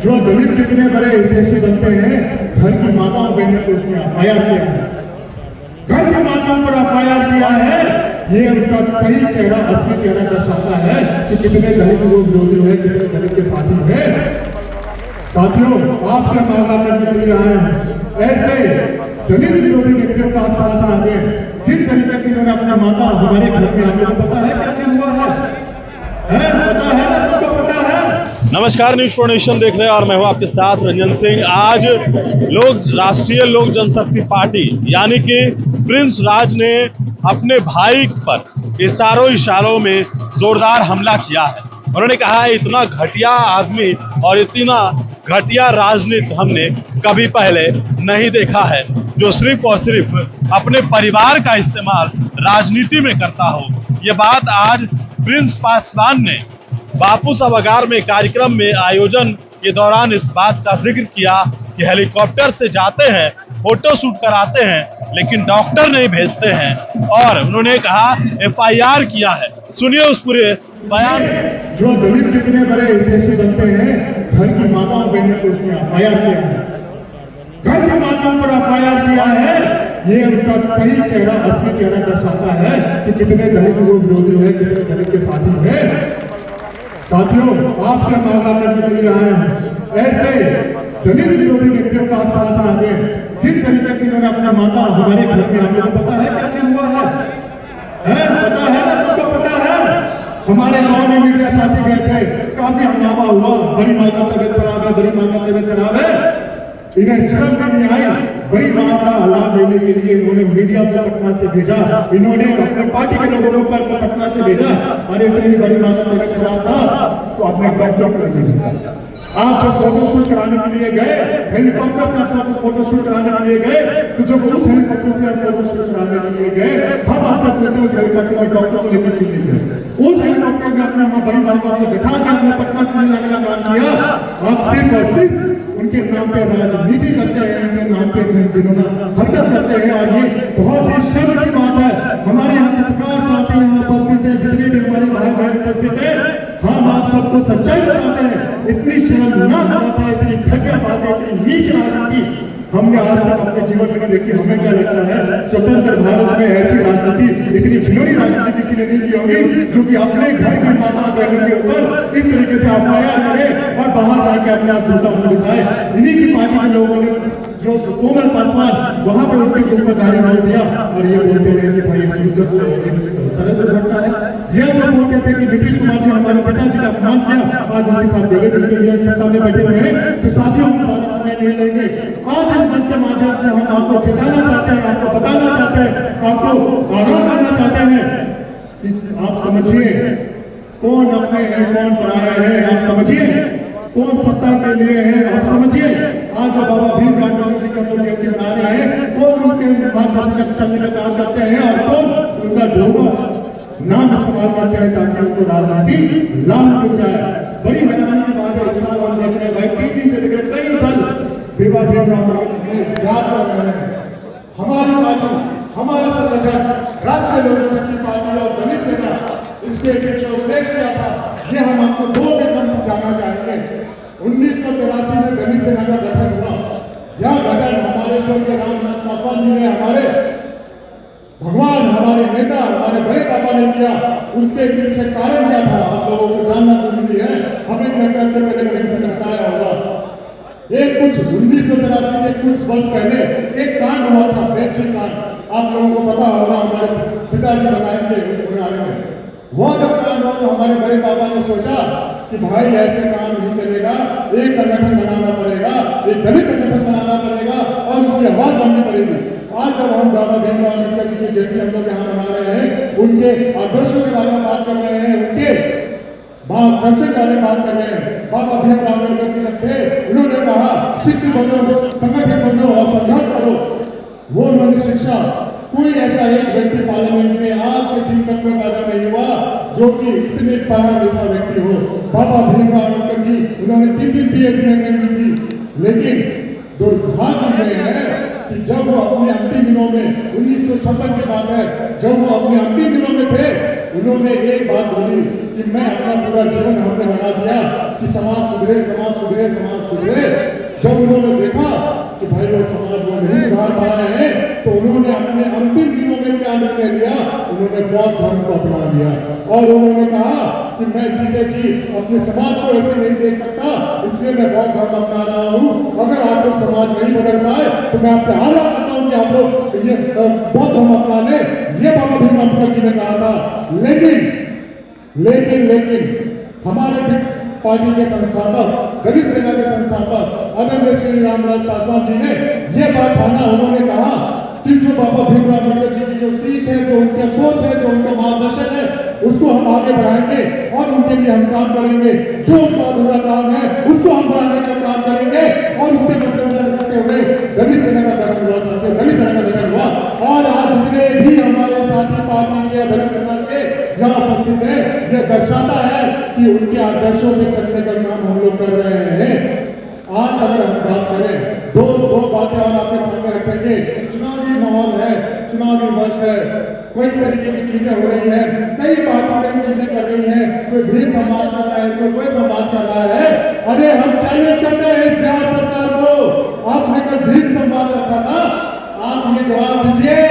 जो दलित कितने बड़े हितैषी बनते हैं, घर की माताओं बहनों को उसमें एफआईआर किया है, घर की माताओं पर एफआईआर किया है। ये उनका सही चेहरा, असली चेहरा दर्शाता है कि कितने दलित लोग विरोधी है, कितने दलित के साथी है। साथियों, आपसे मामला करने के लिए आए हैं, ऐसे दलित विरोधी व्यक्तियों का आप साथ ना दें। जिस तरीके से इन्होंने अपना माता हमारे घर में आने को, पता है क्या चीज हुआ है? पता है ना, सबको पता है। नमस्कार, न्यूज़ फॉर नेशन देख रहे हैं और मैं हूं आपके साथ रंजन सिंह। आज राष्ट्रीय लोक जनशक्ति पार्टी यानी कि प्रिंस राज ने अपने भाई पर इशारों में जोरदार हमला किया है। उन्होंने कहा है इतना घटिया आदमी और इतना घटिया राजनीति हमने कभी पहले नहीं देखा है, जो सिर्फ और सिर्फ अपने परिवार का इस्तेमाल राजनीति में करता हो। ये बात आज प्रिंस पासवान ने बापू सभागार में कार्यक्रम में आयोजन के दौरान इस बात का जिक्र किया कि हेलीकॉप्टर से जाते हैं, फोटो शूट कराते हैं, लेकिन डॉक्टर नहीं भेजते हैं। और उन्होंने कहा एफआईआर किया है। सुनिए उस पूरे बयान। जो दलित कितने बड़े हितैषी बनते हैं, घर की माताओं बहनों को उसमें एफआईआर किया है, घर की माताओं पर एफआईआर किया है। ये उनका सही चेहरा, असली चेहरा दर्शाता है कि कितने दलित लोग विरोधी है, कितने दलित के साथी है। साथियों, आपसे मामला करने के लिए आए हैं, ऐसे दलित विरोधी व्यक्तियों का आप साथ ना दें। जिस तरीके से इन्होंने अपना माता हमारे घर में आने को, पता है क्या चीज हुआ है? पता है ना, सबको पता है। हमारे गांव में मीडिया साथी गए थे, काफी हंगामा हुआ, बड़ी माँ का तबियत खराब है, बड़ी माँ का तबियत खराब है। इन्हें शर्म नहीं आई, बड़ी माँ का लाभ लेने के लिए इन्होंने मीडिया को पटना से भेजा, इन्होंने अपने पार्टी के लोगों को पटना से भेजा। अरे इतनी बड़ी माँ का तबियत खराब था तो अपने डॉक्टर को नहीं भेजा। आप जब फोटोशूट कराने के लिए गए, हेलीकॉप्टर का फोटोशूट कराने के लिए गए, तो जब उस हेलीकॉप्टर से फोटोशूट कराने के लिए गए, हम आपसे पूछते उस हेलीकॉप्टर में डॉक्टर को लेकर क्यों नहीं गए? उस हेलीकॉप्टर में अपने बड़ी माँ को बैठा के हमने पटना के लिए लाने का काम किया। आप सिर्फ और सिर्फ उनके नाम पे राजनीति करते हैं, उनके नाम पे हरकत करते हैं। और ये बहुत ही शर्म की बात है। हमारे यहाँ पत्रकार साथी यहाँ उपस्थित है, जितने भी हमारे भाई बहन उपस्थित है, हम आप सबको सच्चाई बताते हैं। इतनी शर्मनाक बात है, इतनी घटिया बात है, इतनी नीच राजनीति हमने आज तक अपने जीवन में नहीं देखी। हमें क्या लगता है, स्वतंत्र भारत में ऐसी राजनीति, इतनी घिनौनी राजनीति किसी ने नहीं की होगी, जो कि अपने घर की माता बहनों के ऊपर इस तरीके से एफआईआर करे और बाहर जाके अपने आप झूठा मुंह दिखाए। इन्हीं की पार्टी के लोगों ने, जो कोमल पासवान, वहां पर उनके ऊपर गाड़ी रोक दिया और ये बोलते हैं कि भाई सड़क दुर्घटना है। ये जो बोलते थे कि नीतीश कुमार जी हमारे पिताजी का अपमान किया, आज उसके साथ देवेंद्र के लिए सत्ता में बैठे हुए हैं, तो साथियों हम ज्यादा समय नहीं लेंगे। आज इस मंच के माध्यम से हम आपको चेताना चाहते हैं, आपको बताना चाहते हैं, आपको आगाह करना चाहते हैं कि आप समझिए कौन अपने हैं, कौन पराया है। आप समझिए कौन सत्ता के लिए है। आप समझिए आज जो बाबा भीमराव जी का जयंती मना रहे हैं, कौन उसके मार्गदर्शन चलने का काम करते हैं और कौन उनका ढोंगा नाम इस्तेमाल करते हैं ताकि उनको राजनीति लाभ मिल जाए। बड़ी हैरानी की बात है, इस साल हम देख रहे हैं भाई 3 दिन से देख रहे कई दल बाबा भीमराव याद कर रहे हैं। हमारी पार्टी, हमारा संगठन राष्ट्रीय लोक जनशक्ति पार्टी और दलित सेना, इसके पीछे उद्देश्य क्या था, ये हम आपको 2 मिनट में समझाना चाहेंगे। 1983 में दलित सेना का गठन हुआ। यह गठन हमारे स्वर्गीय रामदास पासवान जी ने, हमारे भगवान, हमारे नेता, हमारे बड़े पापा ने किया। उसके पीछे कारण क्या था, आप लोगों को जानना जरूरी है। हमें लगता है पहले कहीं से बताया होगा। एक कुछ 1983 के कुछ वर्ष पहले एक कांड हुआ था, बेची कांड। आप लोगों को पता होगा, हमारे पिताजी बताएंगे उस बारे में। वो जब कांड हुआ तो हमारे बड़े पापा ने सोचा कि भाई ऐसे काम नहीं चलेगा, एक संगठन बनाना पड़ेगा, एक दलित संगठन बनाना पड़ेगा और उसकी आवाज बननी पड़ेगी। आज जब हम बाबा भीमराव अम्बेडकर जी की जयंती हम लोग यहाँ मना रहे हैं, उनके आदर्शों के बारे में बात कर रहे हैं, उनके मार्गदर्शन के बारे में बात कर रहे हैं। बाबा भीमराव अम्बेडकर जी थे, उन्होंने कहा शिक्षित बनो, संगठित बनो और संघर्ष करो। वो उन्होंने शिक्षा, कोई ऐसा एक व्यक्ति पार्लियामेंट में आज के दिन तक में पैदा नहीं हुआ जो कि इतने पढ़ा लिखा व्यक्ति हो। बाबा भीमराव अम्बेडकर जी, उन्होंने 3 PhD की थी, लेकिन दुर्भाग्य यह है कि जब वो अपने अंतिम दिनों में 1956 की बात है, जब वो अपने अंतिम दिनों में थे, उन्होंने एक बात बोली कि मैं अपना पूरा जीवन हमने लगा दिया कि समाज सुधरे, समाज सुधरे, समाज सुधरे। जब उन्होंने देखा कि भाई वो समाज वो नहीं सुधार पा रहे हैं, तो उन्होंने अपने अंतिम दिनों में क्या निर्णय लिया, उन्होंने बौद्ध धर्म को अपना लिया और उन्होंने कहा कि मैं जीते जी अपने समाज को ऐसे नहीं देख सकता, इसलिए मैं बौद्ध धर्म अपना रहा हूँ। अगर आप लोग समाज नहीं बदल पाए तो मैं आपसे आग्रह करता हूँ कि आप लोग ये बौद्ध धर्म अपना ले। ये बाबा भीम अम्बेडकर जी ने कहा था। लेकिन हमारे पार्टी के संस्थापक, दलित सेना के संस्थापक आदरणीय श्री रामविलास पासवान जी ने यह बात माना। उन्होंने कहा कि जो बाबा भीमराव अम्बेडकर जी की जो सीख है, जो उनका सोच है, जो उनका मार्गदर्शन है, उसको हम आगे बढ़ाएंगे और उनके लिए हम काम करेंगे। जो उनका अधूरा काम है उसको हम बढ़ाने का काम करेंगे। और उससे मद्देनजर रखते हुए दलित सेना का गठन हुआ, साथियों, दलित सेना का गठन हुआ। और आज जितने भी हमारे साथी पार्टी के दलित सेना के यहाँ उपस्थित है, यह दर्शाता है कि उनके आदर्शों में करने का काम हम लोग कर रहे हैं। आज अगर हम बात करें, दो बातें और आपके सामने रखेंगे। चुनावी माहौल है, चुनावी वर्ष है, कई तरीके की चीजें हो रही है, कई पार्टियां कई चीजें कर रही है, कोई भीड़ संवाद कर रहा है, कोई संवाद कर रहा है। अरे हम चैलेंज करते हैं इस बिहार सरकार को। आपने कल भीड़ संवाद रखा था, आप हमें जवाब दीजिए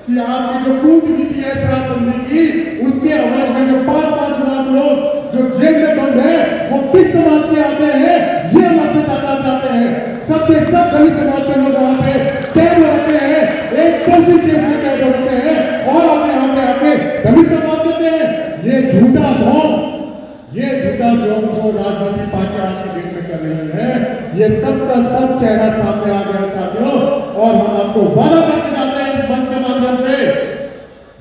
कि आपकी जो कूटनीति है शराबबंदी की, उसके अवध में जो 5-5 लाख लोग जो जेल में बंद है, वो किस समाज के आते हैं, ये हम आपसे जानना चाहते हैं। सबके सब दलित समाज के लोग वहां पे कैद रहते हैं, एक कैसी केस में कैद होते हैं और अपने यहाँ पे आके दलित समाज देते हैं। ये झूठा भ्रम जो राजनीतिक पार्टी आज के दिन में कर रही है, ये सबका सब चेहरा सामने आ गया साथियों। और हम आपको वादा करके जाते हैं इस मंच के माध्यम से,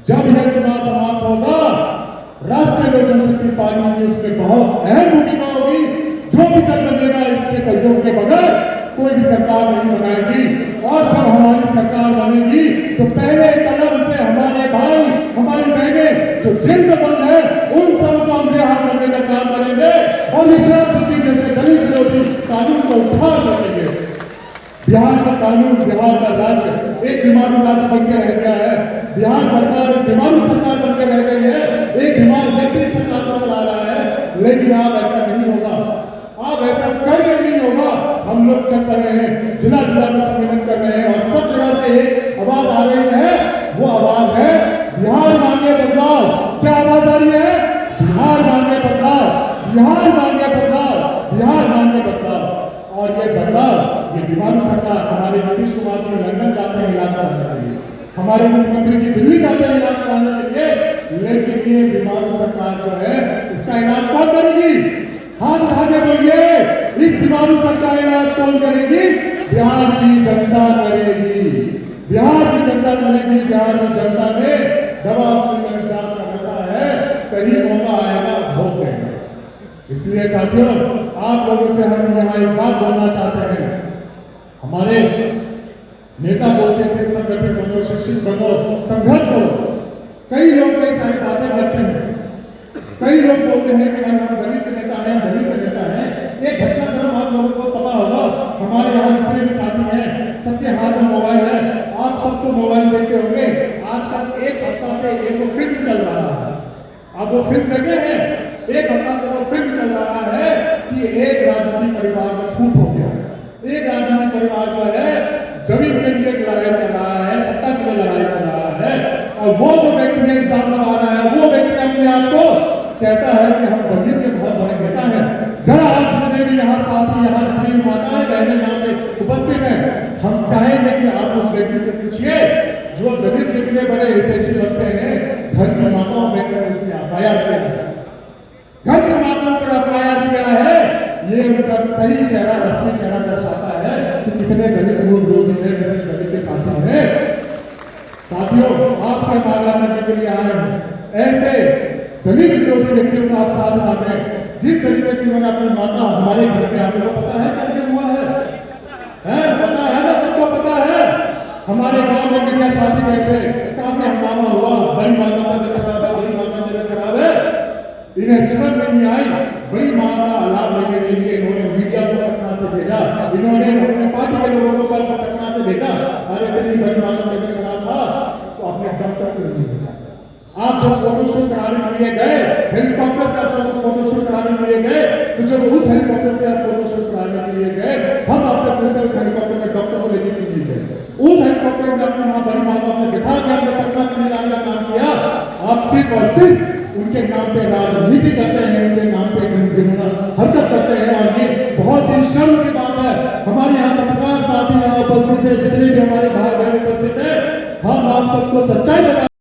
जब यह चुनाव समाप्त होगा, राष्ट्रीय लोक जनशक्ति पार्टी की इसमें बहुत अहम भूमिका होगी। जो भी कर बनेगा, इसके सहयोग के बगैर कोई भी सरकार नहीं बनाएगी। और जब हमारी सरकार बनेगी तो पहले कदम से हमारे भाई, हमारी बहनें जो जेल में बंद है, उन सबको हम रिहा करने का काम करेंगे और शराबबंदी जैसे दलित विरोधी कानून को उठा सकेंगे। बिहार का कानून, बिहार का राज्य एक बीमारू राज्य बनकर रह गया है। बिहार सरकार एक बीमारू सरकार बनकर रह गई है, एक बीमार व्यक्ति सरकार को चला रहा है। लेकिन आप ऐसा नहीं होगा, आप ऐसा कभी नहीं होगा। हम लोग चल रहे हैं, जिला जिला में सम्मेलन कर रहे हैं और सब जगह से एक आवाज आ रही है, वो आवाज है बिहार मांगे बदलाव। क्या आवाज आ रही है? बिहार मांगे बदलाव, बिहार मांगे बदलाव, बिहार मांगे बदलाव। और ये बदलाव, ये बीमारू सरकार, हमारे नीतीश कुमार जी लंदन जाते हैं इलाज कराने के लिए, हमारे मुख्यमंत्री जी दिल्ली जाते हैं इलाज कराने के लिए। लेकिन ये बीमारू सरकार जो है, इसका इलाज कौन करेगी? हाथ उठा के बोलिए, इस बीमारू सरकार इलाज कौन करेगी? बिहार की जनता करेगी, बिहार की जनता करेगी। बिहार की जनता ने दबाव से इंतजार कर रखा है, सही मौका आएगा, भोग देगा। इसलिए साथियों, आप लोगों से हम यहाँ एक बात बोलना चाहते हैं। हमारे नेता बोलते थे संगठित बनो, शिक्षित बनो, संघर्ष करो। कई लोग कई सारी बातें करते हैं, कई लोग बोलते हैं कि हम दलित नेता हैं, दलित नेता हैं। एक घटनाक्रम आप लोगों को पता होगा, हमारे यहाँ जितने भी साथी हैं, सबके हाथ में मोबाइल है। आप सबको मोबाइल देखते होंगे। आजकल एक हफ्ता से एक फिल्म चल रहा है, आप वो फिल्म देखे हैं? एक हफ्ता से वो फिल्म चल रहा है कि एक राजनीतिक परिवार में फूट हो गया। एक राजनीतिक परिवार जो है जमीन के लिए लड़ाई कर रहा है, सत्ता के लिए लड़ाई कर रहा है। और वो जो व्यक्ति एग्जाम लगा रहा है, वो व्यक्ति अपने आप को कहता है कि हम दलित के बहुत बड़े नेता हैं। जरा आप जितने भी यहाँ साथी, यहाँ जितनी माताएं बहनें यहाँ पे उपस्थित हैं, हम चाहेंगे कि आप उस व्यक्ति से पूछिए जो दलित जितने बड़े हितैषी लगते हैं, घर की माताओं में उसने एफआईआर किया है, घर की माताओं पर एफआईआर किया है। ये उनका सही चेहरा, असली चेहरा दर्शाता है कि कितने दलित लोग विरोधी है, कितने दलित के साथी हैं। साथियों, आपसे मांगना करने के लिए आए हैं, ऐसे दलित विरोधी व्यक्तियों को आप साथ लाते हैं। जिस तरीके से उन्होंने अपनी माता हमारे घर पे, आपको पता है क्या हुआ है? पता है ना, सबको पता है। हमारे गांव में मेरे साथी गए थे, काफी हंगामा हुआ, बड़ी माता का दिल खराब है, बड़ी माता का दिल खराब है। इन्हें समझ में नहीं आई, बड़ी माँ का लाभ लेने के लिए इन्होंने मीडिया को पटना से भेजा, इन्होंने अपने पार्टी के लोगों को पटना से भेजा। अरे तेरी बड़ी माँ का दिल खराब था तो अपने डॉक्टर को नहीं भेजा। आप जब फोटोशूट कराने के लिए गए, हेलीकॉप्टर का फोटोशूट कराने के लिए गए, तो जब आपसे पूछते हैं उस हेलीकॉप्टर में डॉक्टर को लेने की नींद है, उस हेलीकॉप्टर में अपने माँ बड़ी माँ बाप ने बिठा के अपने पटना के मिलान का काम किया। आप सिर्फ और सिर्फ उनके नाम पे राजनीति करते हैं, उनके नाम पे हरकत करते हैं, और ये बहुत ही शर्म की बात है। हमारे यहाँ पत्रकार साथी यहाँ उपस्थित है, जितने भी हमारे भाई बहन उपस्थित है, हम आप सबको सच्चाई